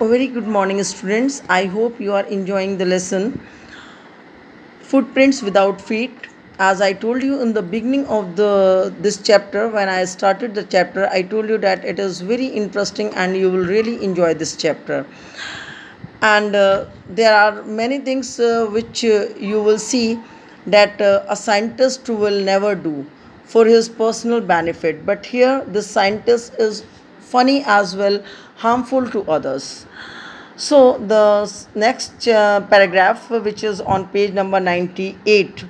A very good morning, students. I hope you are enjoying the lesson Footprints Without Feet. As I told you in the beginning of the this chapter, when I started the chapter, I told you that it is very interesting and you will really enjoy this chapter. And there are many things which you will see that a scientist will never do for his personal benefit. But here, the scientist is funny as well, harmful to others. So the next paragraph, which is on page number 98,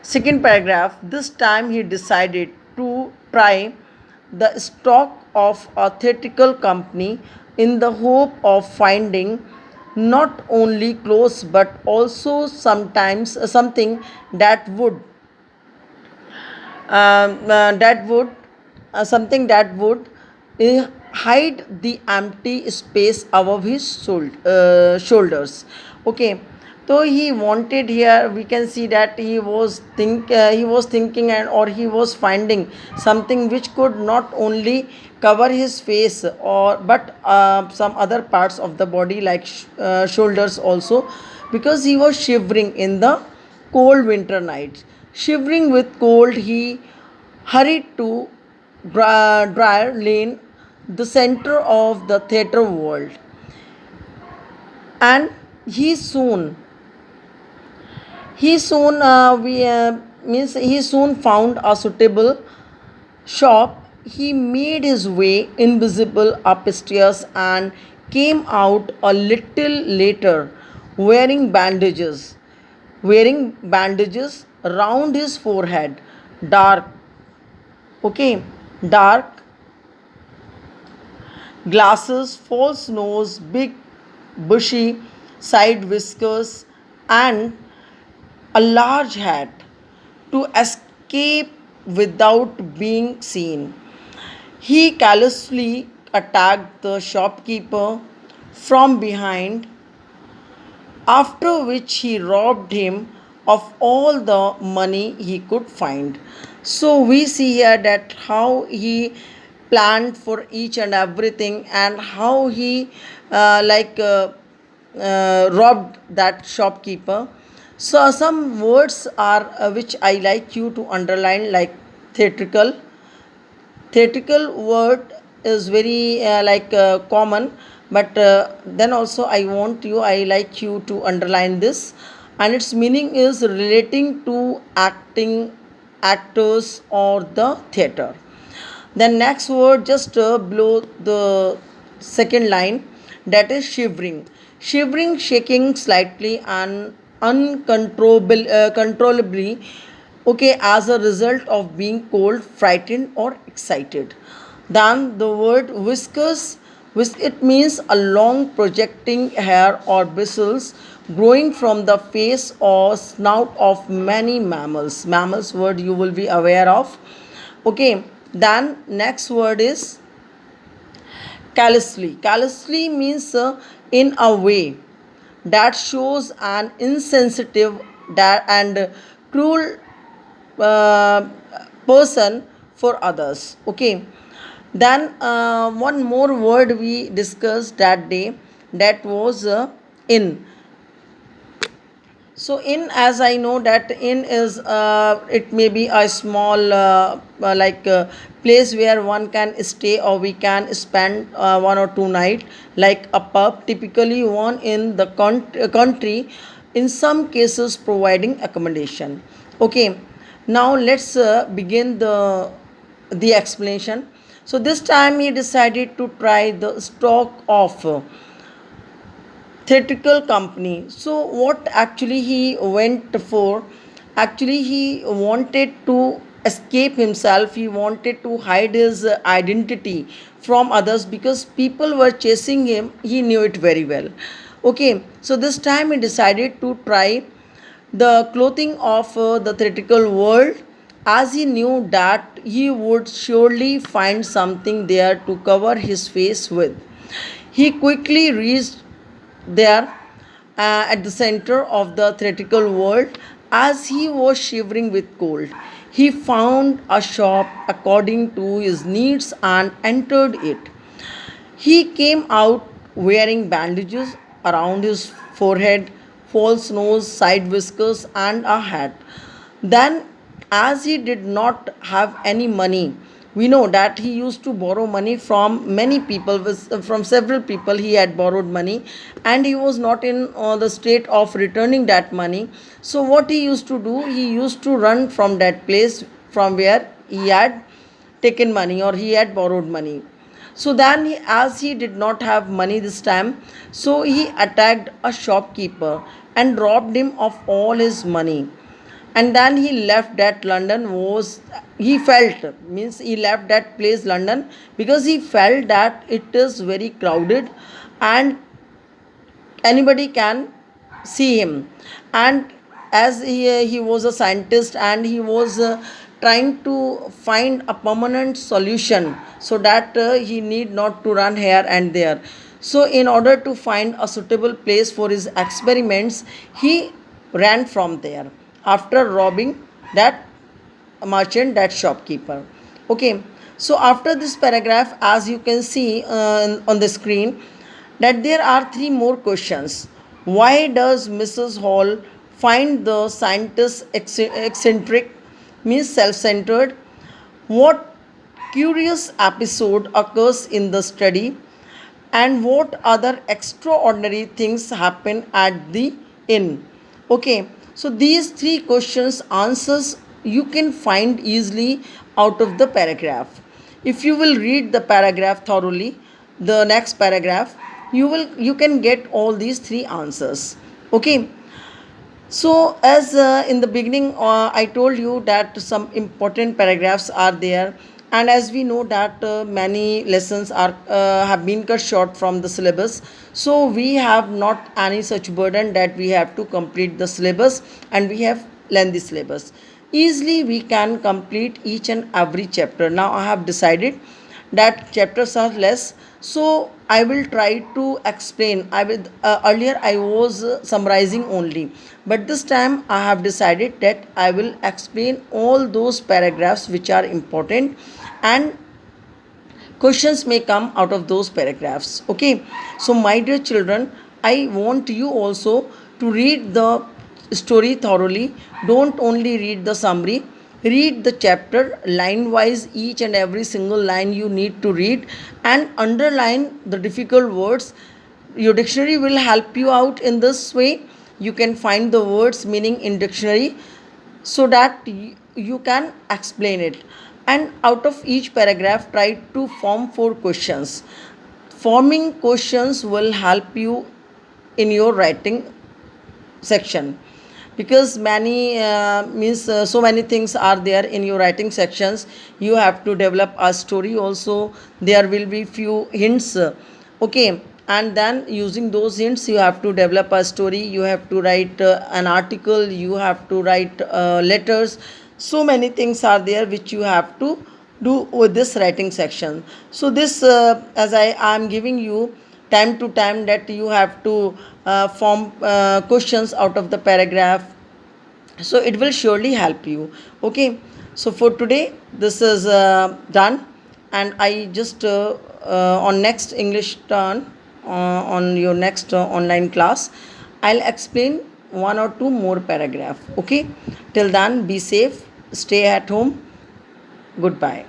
second paragraph, this time he decided to try the stock of a theatrical company in the hope of finding not only clothes but also sometimes something that would something that would hide the empty space above his shoulders. Okay, so he wanted, here we can see that he was thinking and or he was finding something which could not only cover his face or but some other parts of the body like shoulders also, because he was shivering in the cold winter nights. Shivering with cold, he hurried to Dryer Lane, the center of the theatre world, and he soon he soon we means he soon found a suitable shop. He made his way invisible upstairs and came out a little later wearing bandages around his forehead, dark, okay, dark glasses, false nose, big bushy side whiskers, and a large hat to escape without being seen. He callously attacked the shopkeeper from behind, after which he robbed him of all the money he could find. So we see here that how he planned for each and everything and how he robbed that shopkeeper. So some words are which I like you to underline, like theatrical. Theatrical word is very common, but then also I like you to underline this, and its meaning is relating to acting, actors, or the theater. Then next word just below the second line, that is shivering. Shivering, shaking slightly and controllably, okay, as a result of being cold, frightened, or excited. Then the word whiskers, it means a long projecting hair or bristles growing from the face or snout of many mammals. Mammals word you will be aware of. Okay, then next word is callously. Callously means in a way that shows an insensitive and cruel uh, person for others. Okay, then one more word we discussed that day, that was in. So in, as I know that in is it may be a small place where one can stay or we can spend 1 or 2 nights, like a pub, typically one in the country, in some cases providing accommodation. Okay, now let's begin the explanation. So this time he decided to try the stock of theatrical company. So what actually he went for? Actually, he wanted to escape himself. He wanted to hide his identity from others because people were chasing him. He knew it very well. Okay, so this time he decided to try the clothing of the theatrical world, as he knew that he would surely find something there to cover his face with. He quickly reached there at the center of the theatrical world. As he was shivering with cold, he found a shop according to his needs and entered it. He came out wearing bandages around his forehead, false nose, side whiskers, and a hat. Then, as he did not have any money, we know that he used to borrow money from many people, from several people. He had borrowed money and he was not in the state of returning that money. So, what he used to do, he used to run from that place from where he had taken money or he had borrowed money. So then, as he did not have money this time, so he attacked a shopkeeper and robbed him of all his money. And then he left that London was he felt means he left that place London because he felt that it is very crowded and anybody can see him. And as he was a scientist and he was trying to find a permanent solution so that he need not to run here and there. So in order to find a suitable place for his experiments, he ran from there after robbing that merchant, that shopkeeper. Okay, so after this paragraph, as you can see on the screen, that there are three more questions. Why does Mrs. Hall find the scientist eccentric, means self-centered? What curious episode occurs in the study? And what other extraordinary things happen at the inn? Okay, so these three questions answers you can find easily out of the paragraph. If you will read the paragraph thoroughly, the next paragraph, you can get all these three answers. Okay, so, as in the beginning, I told you that some important paragraphs are there, and as we know that many lessons are have been cut short from the syllabus, so we have not any such burden that we have to complete the syllabus, and we have lengthy syllabus. Easily, we can complete each and every chapter. Now, I have decided that chapters are less, so I will try to explain. I will Earlier I was summarizing only, but this time I have decided that I will explain all those paragraphs which are important, and questions may come out of those paragraphs. Okay, so my dear children, I want you also to read the story thoroughly. Don't only read the summary, read the chapter line wise. Each and every single line you need to read and underline the difficult words. Your dictionary will help you out in this way. You can find the words meaning in dictionary so that you can explain it. And out of each paragraph, try to form four questions. Forming questions will help you in your writing section, because many means so many things are there in your writing sections. You have to develop a story also. There will be few hints. Okay, and then using those hints you have to develop a story. You have to write an article, you have to write letters. So many things are there which you have to do with this writing section. So this as I am giving you time to time that you have to form questions out of the paragraph, so it will surely help you. Okay, so for today this is done, and I just on next English turn, on your next online class, I'll explain one or two more paragraph. Okay, till then be safe, stay at home, goodbye.